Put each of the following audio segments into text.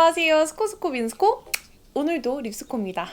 안녕하세요. 스코스코 민스코. 오늘도 립스코입니다.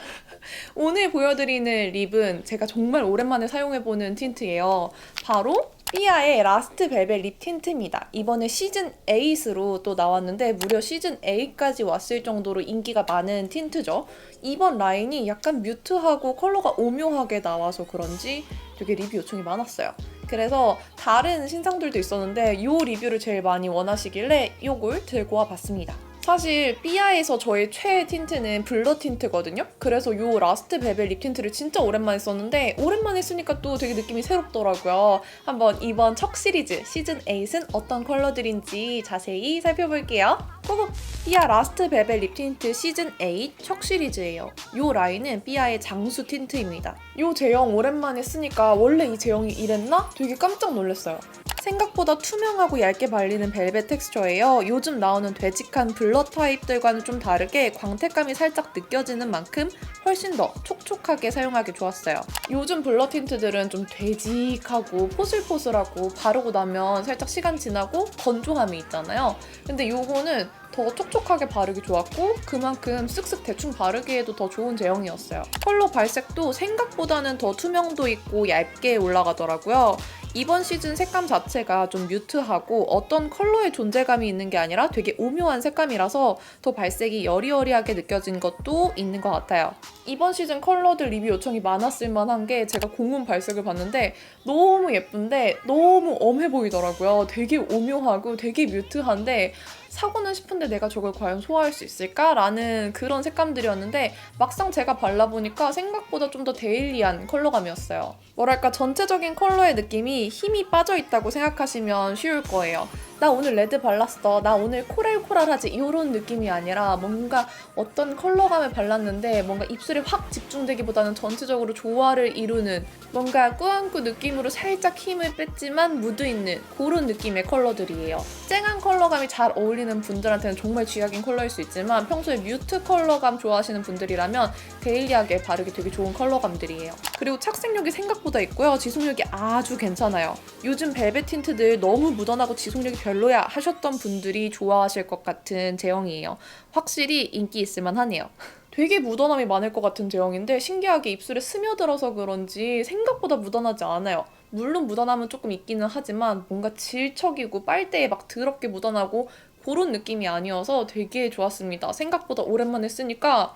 오늘 보여드리는 립은 제가 정말 오랜만에 사용해보는 틴트예요. 바로 삐아의 라스트 벨벳 립 틴트입니다. 이번에 시즌 8으로 또 나왔는데 무려 시즌 8까지 왔을 정도로 인기가 많은 틴트죠. 이번 라인이 약간 뮤트하고 컬러가 오묘하게 나와서 그런지 되게 리뷰 요청이 많았어요. 그래서 다른 신상들도 있었는데 이 리뷰를 제일 많이 원하시길래 이걸 들고 와봤습니다. 사실 삐아에서 저의 최애 틴트는 블러 틴트거든요. 그래서 이 라스트 벨벳 립 틴트를 진짜 오랜만에 썼는데 오랜만에 쓰니까 또 되게 느낌이 새롭더라고요. 한번 이번 척 시리즈 시즌 8은 어떤 컬러들인지 자세히 살펴볼게요. 고고! 삐아 라스트 벨벳 립 틴트 시즌 8 척 시리즈예요. 이 라인은 삐아의 장수 틴트입니다. 이 제형 오랜만에 쓰니까 원래 이 제형이 이랬나? 되게 깜짝 놀랐어요. 생각보다 투명하고 얇게 발리는 벨벳 텍스처예요. 요즘 나오는 되직한 블러 타입들과는 좀 다르게 광택감이 살짝 느껴지는 만큼 훨씬 더 촉촉하게 사용하기 좋았어요. 요즘 블러 틴트들은 좀 되직하고 포슬포슬하고 바르고 나면 살짝 시간 지나고 건조함이 있잖아요. 근데 요거는 더 촉촉하게 바르기 좋았고 그만큼 쓱쓱 대충 바르기에도 더 좋은 제형이었어요. 컬러 발색도 생각보다는 더 투명도 있고 얇게 올라가더라고요. 이번 시즌 색감 자체가 좀 뮤트하고 어떤 컬러의 존재감이 있는 게 아니라 되게 오묘한 색감이라서 더 발색이 여리여리하게 느껴진 것도 있는 것 같아요. 이번 시즌 컬러들 리뷰 요청이 많았을 만한 게 제가 공문 발색을 봤는데 너무 예쁜데 너무 엄해 보이더라고요. 되게 오묘하고 되게 뮤트한데 사고는 싶은데 내가 저걸 과연 소화할 수 있을까? 라는 그런 색감들이었는데 막상 제가 발라보니까 생각보다 좀 더 데일리한 컬러감이었어요. 뭐랄까 전체적인 컬러의 느낌이 힘이 빠져있다고 생각하시면 쉬울 거예요. 나 오늘 레드 발랐어. 나 오늘 코랄코랄하지. 이런 느낌이 아니라 뭔가 어떤 컬러감을 발랐는데 뭔가 입술에 확 집중되기보다는 전체적으로 조화를 이루는 뭔가 꾸안꾸 느낌으로 살짝 힘을 뺐지만 묻어있는 그런 느낌의 컬러들이에요. 쨍한 컬러감이 잘 어울리는 분들한테는 정말 쥐약인 컬러일 수 있지만 평소에 뮤트 컬러감 좋아하시는 분들이라면 데일리하게 바르기 되게 좋은 컬러감들이에요. 그리고 착색력이 생각보다 있고요. 지속력이 아주 괜찮아요. 요즘 벨벳 틴트들 너무 묻어나고 지속력이 별로야 하셨던 분들이 좋아하실 것 같은 제형이에요. 확실히 인기 있을만 하네요. 되게 묻어남이 많을 것 같은 제형인데 신기하게 입술에 스며들어서 그런지 생각보다 묻어나지 않아요. 물론 묻어남은 조금 있기는 하지만 뭔가 질척이고 빨대에 막 더럽게 묻어나고 그런 느낌이 아니어서 되게 좋았습니다. 생각보다 오랜만에 쓰니까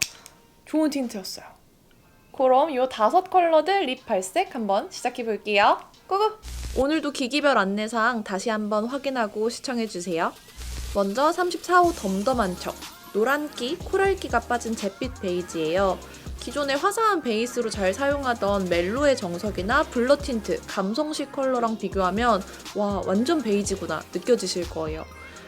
좋은 틴트였어요. 그럼 이 5컬러들 립 발색 한번 시작해볼게요. 고고! 오늘도 기기별 안내사항 다시 한번 확인하고 시청해주세요. 먼저 34호 덤덤한 척. 노란기, 코랄기가 빠진 잿빛 베이지예요. 기존의 화사한 베이스로 잘 사용하던 멜로의 정석이나 블러 틴트, 감성식 컬러랑 비교하면 와 완전 베이지구나 느껴지실 거예요.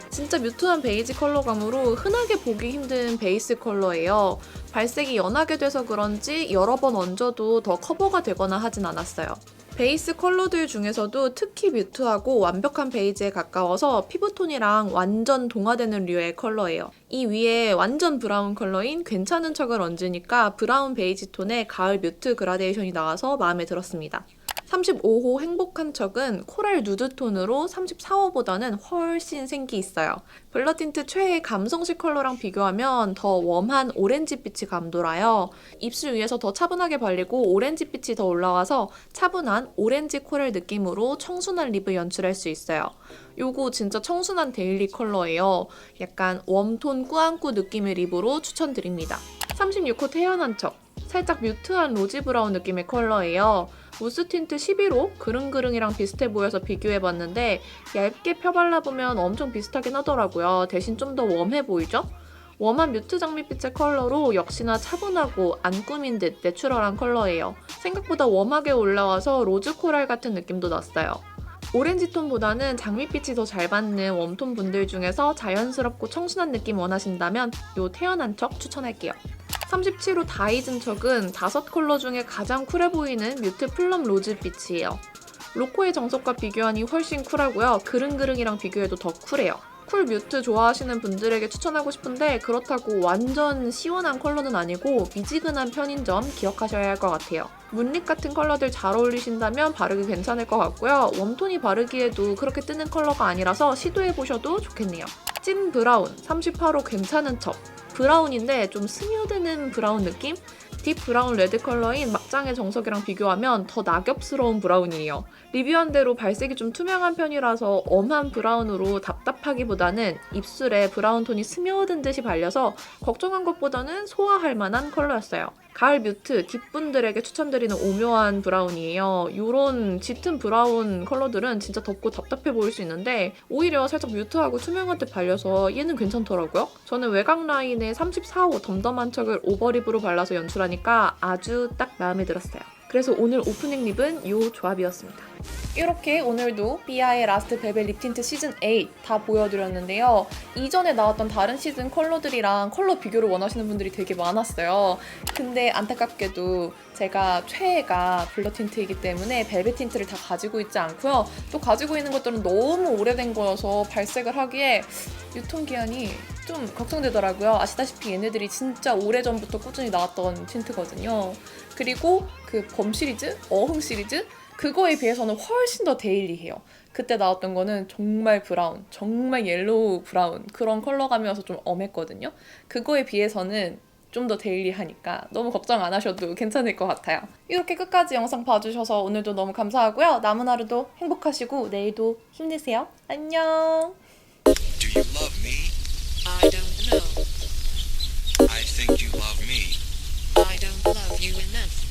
진짜 뮤트한 베이지 컬러감으로 흔하게 보기 힘든 베이스 컬러예요. 발색이 연하게 돼서 그런지 여러 번 얹어도 더 커버가 되거나 하진 않았어요. 베이스 컬러들 중에서도 특히 뮤트하고 완벽한 베이지에 가까워서 피부톤이랑 완전 동화되는 류의 컬러예요. 이 위에 완전 브라운 컬러인 괜찮은 척을 얹으니까 브라운 베이지 톤의 가을 뮤트 그라데이션이 나와서 마음에 들었습니다. 35호 행복한 척은 코랄 누드톤으로 34호보다는 훨씬 생기 있어요. 블러 틴트 최애 감성식 컬러랑 비교하면 더 웜한 오렌지빛이 감돌아요. 입술 위에서 더 차분하게 발리고 오렌지빛이 더 올라와서 차분한 오렌지 코랄 느낌으로 청순한 립을 연출할 수 있어요. 요거 진짜 청순한 데일리 컬러예요. 약간 웜톤 꾸안꾸 느낌의 립으로 추천드립니다. 36호 태연한 척. 살짝 뮤트한 로지 브라운 느낌의 컬러예요. 무스 틴트 11호 그릉그릉이랑 비슷해 보여서 비교해봤는데 얇게 펴발라보면 엄청 비슷하긴 하더라고요. 대신 좀 더 웜해 보이죠? 웜한 뮤트 장미빛의 컬러로 역시나 차분하고 안 꾸민 듯 내추럴한 컬러예요. 생각보다 웜하게 올라와서 로즈 코랄 같은 느낌도 났어요. 오렌지 톤보다는 장미빛이 더 잘 받는 웜톤 분들 중에서 자연스럽고 청순한 느낌 원하신다면 이 태연한 척 추천할게요. 37호 다이즌 척은 5컬러 중에 가장 쿨해 보이는 뮤트 플럼 로즈빛이에요. 로코의 정석과 비교하니 훨씬 쿨하고요. 그릉그릉이랑 비교해도 더 쿨해요. 쿨 뮤트 좋아하시는 분들에게 추천하고 싶은데 그렇다고 완전 시원한 컬러는 아니고 미지근한 편인 점 기억하셔야 할 것 같아요. 문립 같은 컬러들 잘 어울리신다면 바르기 괜찮을 것 같고요. 웜톤이 바르기에도 그렇게 뜨는 컬러가 아니라서 시도해보셔도 좋겠네요. 찐 브라운 38호 괜찮은 척. 브라운인데 좀 스며드는 브라운 느낌? 딥 브라운 레드 컬러인 막장의 정석이랑 비교하면 더 낙엽스러운 브라운이에요. 리뷰한 대로 발색이 좀 투명한 편이라서 엄한 브라운으로 답답하기보다는 입술에 브라운 톤이 스며든 듯이 발려서 걱정한 것보다는 소화할 만한 컬러였어요. 가을 뮤트, 딥분들에게 추천드리는 오묘한 브라운이에요. 이런 짙은 브라운 컬러들은 진짜 덥고 답답해 보일 수 있는데 오히려 살짝 뮤트하고 투명한 듯 발려서 얘는 괜찮더라고요. 저는 외곽 라인에 34호 덤덤한 척을 오버립으로 발라서 연출하니까 아주 딱 마음에 들었어요. 그래서 오늘 오프닝 립은 이 조합이었습니다. 이렇게 오늘도 삐아의 라스트 벨벳 립 틴트 시즌 8 다 보여드렸는데요. 이전에 나왔던 다른 시즌 컬러들이랑 컬러 비교를 원하시는 분들이 되게 많았어요. 근데 안타깝게도 제가 최애가 블러 틴트이기 때문에 벨벳 틴트를 다 가지고 있지 않고요. 또 가지고 있는 것들은 너무 오래된 거여서 발색을 하기에 유통기한이 좀 걱정되더라고요. 아시다시피 얘네들이 진짜 오래전부터 꾸준히 나왔던 틴트거든요. 그리고 그 범 시리즈, 어흥 시리즈 그거에 비해서는 훨씬 더 데일리해요. 그때 나왔던 거는 정말 브라운, 정말 옐로우 브라운 그런 컬러감이어서 좀 엄했거든요. 그거에 비해서는 좀 더 데일리하니까 너무 걱정 안 하셔도 괜찮을 것 같아요. 이렇게 끝까지 영상 봐주셔서 오늘도 너무 감사하고요. 남은 하루도 행복하시고 내일도 힘내세요. 안녕. Do you love me? I don't know. I think you love me. I don't love you enough.